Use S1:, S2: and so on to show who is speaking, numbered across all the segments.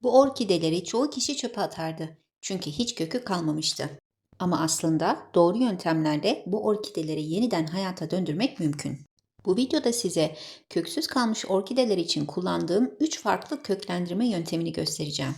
S1: Bu orkideleri çoğu kişi çöpe atardı. Çünkü hiç kökü kalmamıştı. Ama aslında doğru yöntemlerle bu orkideleri yeniden hayata döndürmek mümkün. Bu videoda size köksüz kalmış orkideler için kullandığım 3 farklı köklendirme yöntemini göstereceğim.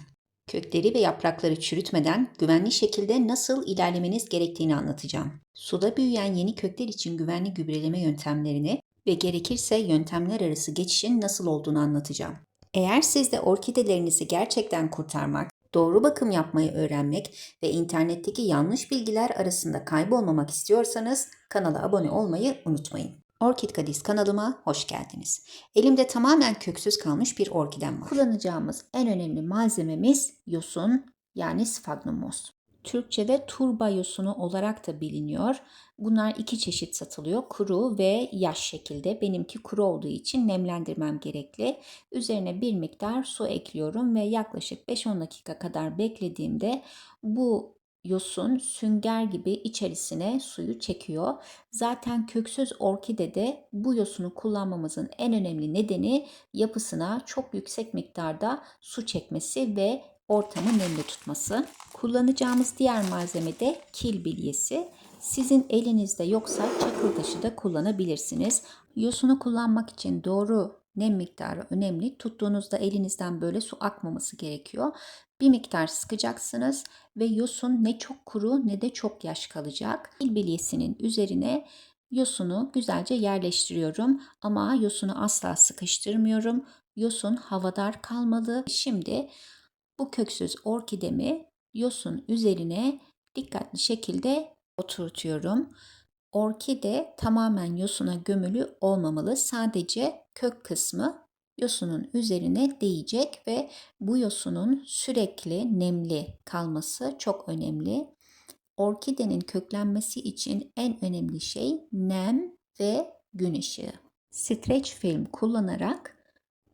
S1: Kökleri ve yaprakları çürütmeden güvenli şekilde nasıl ilerlemeniz gerektiğini anlatacağım. Suda büyüyen yeni kökler için güvenli gübreleme yöntemlerini ve gerekirse yöntemler arası geçişin nasıl olduğunu anlatacağım. Eğer siz de orkidelerinizi gerçekten kurtarmak, doğru bakım yapmayı öğrenmek ve internetteki yanlış bilgiler arasında kaybolmamak istiyorsanız kanala abone olmayı unutmayın. Orkid Kadiz kanalıma hoş geldiniz. Elimde tamamen köksüz kalmış bir orkidem var. Kullanacağımız en önemli malzememiz yosun, yani Sphagnum mos. Türkçe'de turba yosunu olarak da biliniyor. Bunlar 2 çeşit satılıyor. Kuru ve yaş şekilde. Benimki kuru olduğu için nemlendirmem gerekli. Üzerine bir miktar su ekliyorum ve yaklaşık 5-10 dakika kadar beklediğimde bu yosun sünger gibi içerisine suyu çekiyor. Zaten köksüz orkidede bu yosunu kullanmamızın en önemli nedeni yapısına çok yüksek miktarda su çekmesi ve ortamı nemli tutması. Kullanacağımız diğer malzeme de kil bilyesi. Sizin elinizde yoksa çakıl taşı da kullanabilirsiniz. Yosunu kullanmak için doğru nem miktarı önemli. Tuttuğunuzda elinizden böyle su akmaması gerekiyor. Bir miktar sıkacaksınız ve yosun ne çok kuru ne de çok yaş kalacak. Kil bilyesinin üzerine yosunu güzelce yerleştiriyorum ama yosunu asla sıkıştırmıyorum. Yosun havadar kalmalı. Şimdi bu köksüz orkidemi yosun üzerine dikkatli şekilde oturtuyorum. Orkide tamamen yosuna gömülü olmamalı. Sadece kök kısmı yosunun üzerine değecek ve bu yosunun sürekli nemli kalması çok önemli. Orkidenin köklenmesi için en önemli şey nem ve gün ışığı. Streç film kullanarak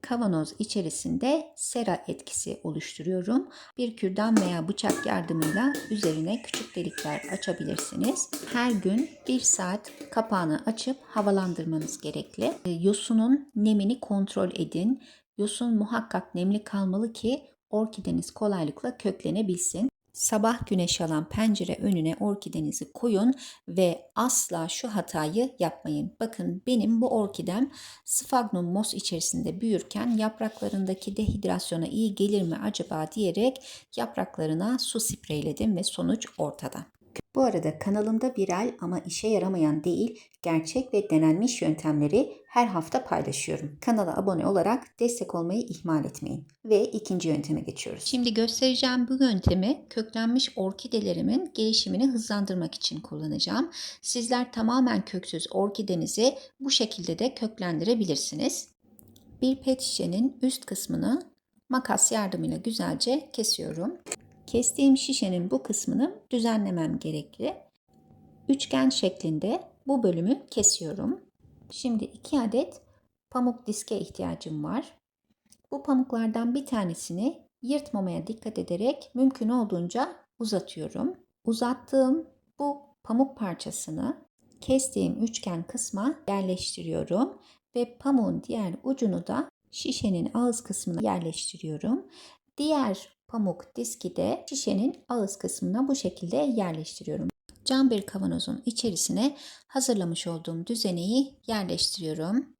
S1: kavanoz içerisinde sera etkisi oluşturuyorum. Bir kürdan veya bıçak yardımıyla üzerine küçük delikler açabilirsiniz. Her gün 1 saat kapağını açıp havalandırmanız gerekli. Yosunun nemini kontrol edin. Yosun muhakkak nemli kalmalı ki orkideniz kolaylıkla köklenebilsin. Sabah güneş alan pencere önüne orkidenizi koyun ve asla şu hatayı yapmayın. Bakın benim bu orkidem Sphagnum mos içerisinde büyürken yapraklarındaki dehidrasyona iyi gelir mi acaba diyerek yapraklarına su spreyledim ve sonuç ortada. Bu arada kanalımda viral ama işe yaramayan değil, gerçek ve denenmiş yöntemleri her hafta paylaşıyorum. Kanala abone olarak destek olmayı ihmal etmeyin. Ve ikinci yönteme geçiyoruz. Şimdi göstereceğim bu yöntemi köklenmiş orkidelerimin gelişimini hızlandırmak için kullanacağım. Sizler tamamen köksüz orkidenizi bu şekilde de köklendirebilirsiniz. Bir pet şişenin üst kısmını makas yardımıyla güzelce kesiyorum. Kestiğim şişenin bu kısmını düzenlemem gerekli. Üçgen şeklinde bu bölümü kesiyorum. Şimdi 2 adet pamuk diske ihtiyacım var. Bu pamuklardan bir tanesini yırtmamaya dikkat ederek mümkün olduğunca uzatıyorum. Uzattığım bu pamuk parçasını kestiğim üçgen kısma yerleştiriyorum ve pamuğun diğer ucunu da şişenin ağız kısmına yerleştiriyorum. Diğer pamuk diski de şişenin ağız kısmına bu şekilde yerleştiriyorum. Cam bir kavanozun içerisine hazırlamış olduğum düzeneyi yerleştiriyorum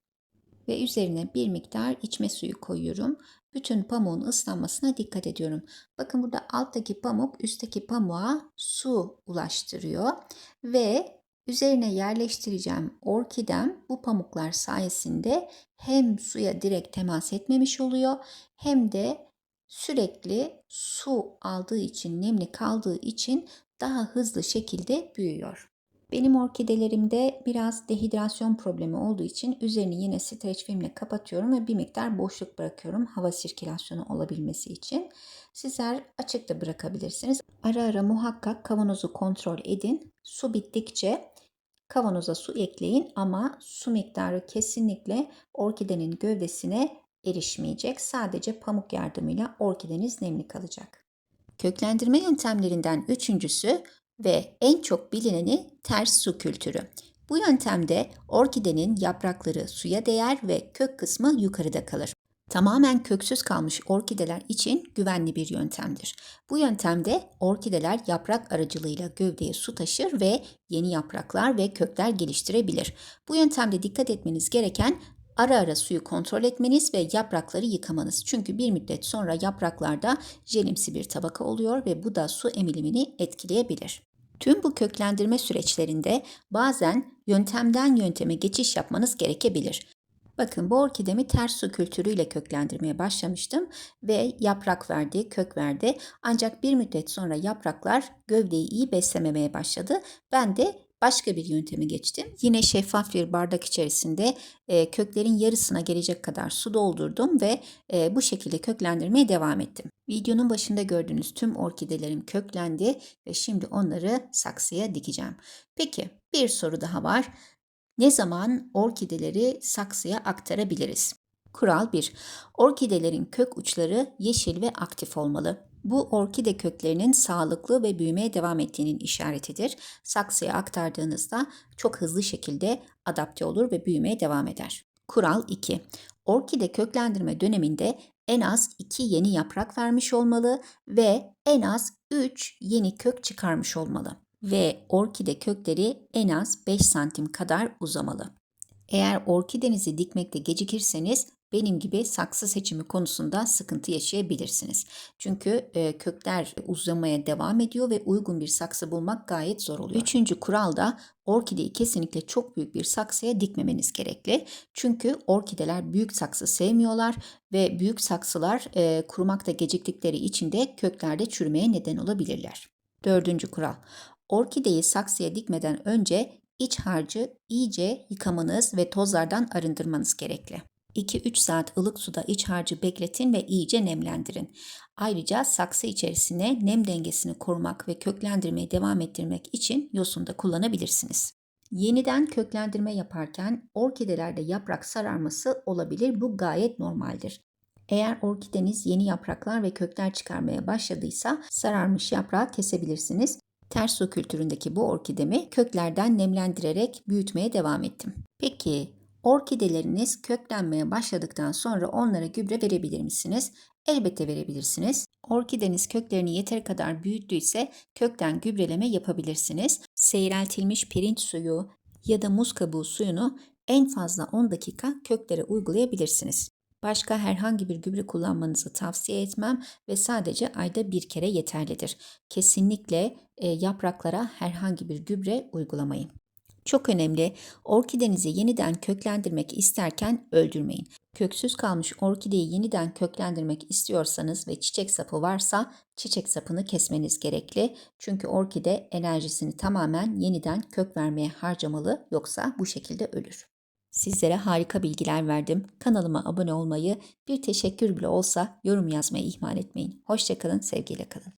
S1: ve üzerine bir miktar içme suyu koyuyorum. Bütün pamuğun ıslanmasına dikkat ediyorum. Bakın burada alttaki pamuk üstteki pamuğa su ulaştırıyor ve üzerine yerleştireceğim orkidem bu pamuklar sayesinde hem suya direkt temas etmemiş oluyor hem de sürekli su aldığı için, nemli kaldığı için daha hızlı şekilde büyüyor. Benim orkidelerimde biraz dehidrasyon problemi olduğu için üzerini yine streç filmle kapatıyorum ve bir miktar boşluk bırakıyorum hava sirkülasyonu olabilmesi için. Sizler açık da bırakabilirsiniz. Ara ara muhakkak kavanozu kontrol edin. Su bittikçe kavanoza su ekleyin ama su miktarı kesinlikle orkidenin gövdesine erişmeyecek. Sadece pamuk yardımıyla orkideniz nemli kalacak. Köklendirme yöntemlerinden üçüncüsü ve en çok bilineni ters su kültürü. Bu yöntemde orkidenin yaprakları suya değer ve kök kısmı yukarıda kalır. Tamamen köksüz kalmış orkideler için güvenli bir yöntemdir. Bu yöntemde orkideler yaprak aracılığıyla gövdeye su taşır ve yeni yapraklar ve kökler geliştirebilir. Bu yöntemde dikkat etmeniz gereken ara ara suyu kontrol etmeniz ve yaprakları yıkamanız. Çünkü bir müddet sonra yapraklarda jelimsi bir tabaka oluyor ve bu da su emilimini etkileyebilir. Tüm bu köklendirme süreçlerinde bazen yöntemden yönteme geçiş yapmanız gerekebilir. Bakın bu orkidemi ters su kültürüyle köklendirmeye başlamıştım ve yaprak verdi, kök verdi. Ancak bir müddet sonra yapraklar gövdeyi iyi beslememeye başladı. Ben de başka bir yönteme geçtim. Yine şeffaf bir bardak içerisinde köklerin yarısına gelecek kadar su doldurdum ve bu şekilde köklendirmeye devam ettim. Videonun başında gördüğünüz tüm orkidelerim köklendi ve şimdi onları saksıya dikeceğim. Peki bir soru daha var. Ne zaman orkideleri saksıya aktarabiliriz? Kural 1. Orkidelerin kök uçları yeşil ve aktif olmalı. Bu orkide köklerinin sağlıklı ve büyümeye devam ettiğinin işaretidir. Saksıya aktardığınızda çok hızlı şekilde adapte olur ve büyümeye devam eder. Kural 2. Orkide köklendirme döneminde en az 2 yeni yaprak vermiş olmalı ve en az 3 yeni kök çıkarmış olmalı ve orkide kökleri en az 5 santim kadar uzamalı. Eğer orkidenizi dikmekte gecikirseniz benim gibi saksı seçimi konusunda sıkıntı yaşayabilirsiniz. Çünkü kökler uzamaya devam ediyor ve uygun bir saksı bulmak gayet zor oluyor. Üçüncü kural da orkideyi kesinlikle çok büyük bir saksıya dikmemeniz gerekli. Çünkü orkideler büyük saksı sevmiyorlar ve büyük saksılar kurumakta geciktikleri için de köklerde çürümeye neden olabilirler. Dördüncü kural. Orkideyi saksıya dikmeden önce iç harcı iyice yıkamanız ve tozlardan arındırmanız gerekli. 2-3 saat ılık suda iç harcı bekletin ve iyice nemlendirin. Ayrıca saksı içerisine nem dengesini korumak ve köklendirmeyi devam ettirmek için yosun da kullanabilirsiniz. Yeniden köklendirme yaparken orkidelerde yaprak sararması olabilir. Bu gayet normaldir. Eğer orkideniz yeni yapraklar ve kökler çıkarmaya başladıysa sararmış yaprağı kesebilirsiniz. Ters su kültüründeki bu orkidemi köklerden nemlendirerek büyütmeye devam ettim. Peki orkideleriniz köklenmeye başladıktan sonra onlara gübre verebilir misiniz? Elbette verebilirsiniz. Orkideniz köklerini yeteri kadar büyüttüyse kökten gübreleme yapabilirsiniz. Seyreltilmiş pirinç suyu ya da muz kabuğu suyunu en fazla 10 dakika köklere uygulayabilirsiniz. Başka herhangi bir gübre kullanmanızı tavsiye etmem ve sadece ayda bir kere yeterlidir. Kesinlikle yapraklara herhangi bir gübre uygulamayın. Çok önemli, orkidenizi yeniden köklendirmek isterken öldürmeyin. Köksüz kalmış orkideyi yeniden köklendirmek istiyorsanız ve çiçek sapı varsa çiçek sapını kesmeniz gerekli. Çünkü orkide enerjisini tamamen yeniden kök vermeye harcamalı, yoksa bu şekilde ölür. Sizlere harika bilgiler verdim. Kanalıma abone olmayı, bir teşekkür bile olsa yorum yazmayı ihmal etmeyin. Hoşça kalın, sevgiyle kalın.